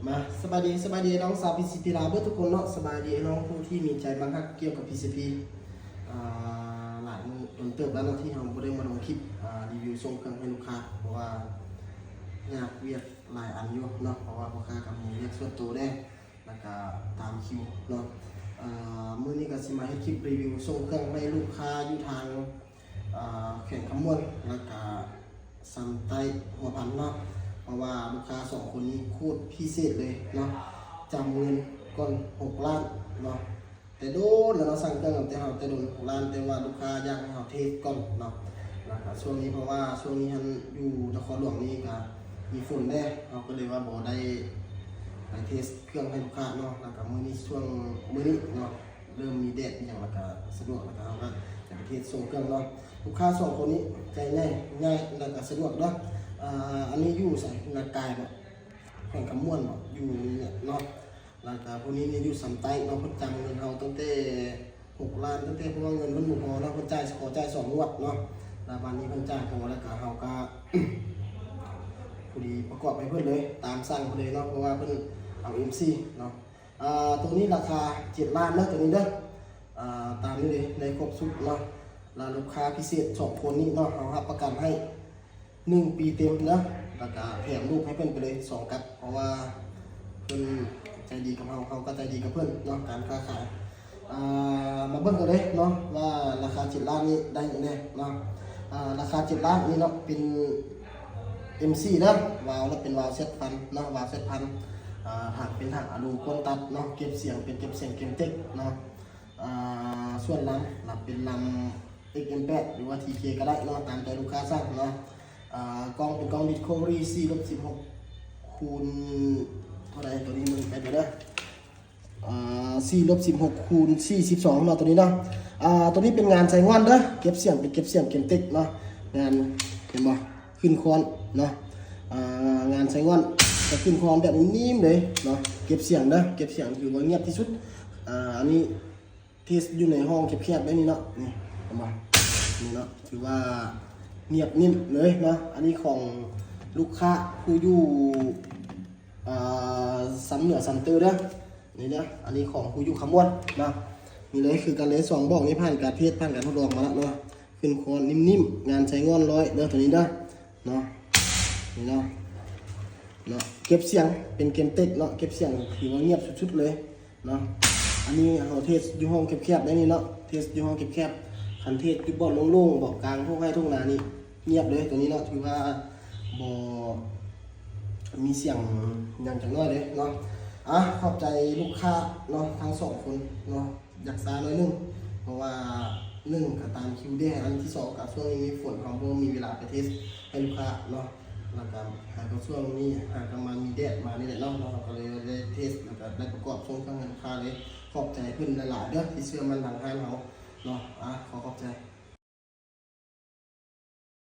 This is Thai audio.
มาสบายดีน้องสาว PCP ลาวเพื่อทุกคนเนาะสบายดีน้องผู้ที่มีใจบังคับเกี่ยวกับ PCP หลายจนเติบแล้วเนาะที่เราไม่ได้มาลงคลิปรีวิวส่งเครื่องให้ลูกค้าเพราะว่าอยากเวียดหลายอันอยู่เนาะเพราะว่าลูกค้ากับมีเวียดส่วนตัวได้แล้วก็ตามคิวเนาะมื้อนี้ก็สิมาให้คลิปรีวิวส่งเครื่องให้ลูกค้าอยู่ทางแข่งขมวนแล้วก็สันไตหัวพันเนาะเพราะว่าลูกค้าสองคนนี้โคตรพิเศษเลยเนาะจำเงินก่อน6 ล้านเนาะแต่โดนแล้วเราสั่งเครื่องแต่เราจะโดน6 ล้านแต่ว่าลูกค้าอยากให้เราเทสก่อนเนาะแล้วก็ช่วงนี้เพราะว่าช่วงนี้ท่านอยู่นครหลวงนี่ก็มีฝนแน่เราก็เลยว่าบ่ได้ไปเทสเครื่องให้ลูกค้าเนาะแล้วก็มื้อนี้ช่วงมื้อนี้เนาะเริ่มมีแดดอย่างแล้วก็สะดวกแล้วก็เราก็จะไปเทสส่งเครื่องเนาะลูกค้าสองคนนี้ใจแน่ง่ายแล้วก็สะดวกเนาะอันนี้อยู่ใส่นากายแบบแข่งขมวนอยู่เนี่ยเนาะแล้วก็พวกนี้นี่อยู่สันไตเนาะพ้นจังเงินเราตั้งแต่6 ล้านตั้งแต่เพราะว่าเงินเพิ่นบ่พอเนาะเพิ่นจ่ายขอจ่าย2 งวดเนาะแล้ววันนี้เพิ่นจ่ายพอแล้วก็เฮาก็ พอดีประกอบให้เพิ่นเลยตามสั่งเพิ่นเลยเนาะเพราะว่าเพิ่นเอา MC เนาะตัวนี้ราคา7 ล้านเนาะตัวนี้เด้อตามนี้เลยในครบสุดเนาะแล้วลูกค้าพิเศษ2 คนนี้เนาะเฮารับประกันให้1 ปีเต็มนะแล้วก็แถมลูกให้เพื่อนไปเลย2 กับเพราะว่าเพื่อนใจดีกับเขาก็ใจดีกับเพื่อนเนาะการค้าขายมาเบิ่งกันเลยเนาะว่าราคา7 ล้านนี้ได้ยังไงเนาะราคา7 ล้านนี้เนาะเป็น MC นะวาล์วแล้วเป็นวาล์วเซตพันเนาะวาล์วเซตพันถังเป็นถังอะลูก้นตัดเนาะเก็บเสียงเป็นเก็บเสียงเกมเต็กเนาะส่วนลำเป็นลำ XM8 หรือว่า TK ก็ได้เนาะตามใจลูกค้าสั่งเนาะกล้องเป็นกล้อง Discovery 4/16คูณเท่าไหร่ตัวนี้มันไปเด้อ4/16คูณ42เนาะตัวนี้เนาะตัวนี้เป็นงานใส่งอนเด้อเก็บเสียงเป็นเก็บเสียงเกมติ๊กเนาะงานเห็นบ่ขึ้นคอนเนาะงานใส่งอนจะขึ้นคอนแบบนิ่มเลยเนาะเก็บเสียงเด้อเก็บเสียงถือว่าเงียบที่สุดอันนี้ที่อยู่ในห้องแคบๆได้นี่เนาะนี่เห็นบ่นี่เนาะถือว่าเงียบนิ่มเลยเนาะอันนี้ของลูกค้าผู้อยู่ซ้ำเหนือซ้ำเตอร์เด้อนี่เนาะอันนี้ของผู้อยู่ขมวดเนาะนี่เลยคือการเลส2 บอกนี้ผ่านการเทสผ่านการทดลองมาแล้วเนาะขึ้นคอนนิ่มๆงานใช้งอนร้อยเด้อตัวนี้เด้อเนาะนี่เนาะเก็บเสียงเป็นเกมเต็กเนาะเก็บเสียงถือว่าเงียบสุดๆเลยเนาะอันนี้เราเทสอยู่ห้องแคบๆได้นี่เนาะเทสอยู่ห้องแคบๆคันเทศจุดบอลโล่งๆบอกกลางทุ่งให้ทุ่งนานี่เงียบเลยตัวนี้เนาะถือว่าบ่มีเสียงอย่างจังน้อยเลยเนาะขอบใจลูกค้าเนาะทั้ง2 คนเนาะอยากซาหน่อยนึงเพราะว่า1ก็ตามคิวได้อันที่2กับช่วงนี้มีฝนของบ่มีเวลาไปเทสให้ลูกค้าเนาะแล้วก็หากช่วงนี้หากมันมีแดดมานี่แหละเนาะเราก็เลยได้เทสแล้วก็ได้ประกอบส่งทางลูกค้าเลยขอบใจเพิ่นหลายๆเด้อที่เชื่อมันทางห้างเฮาเนาะขอบใจ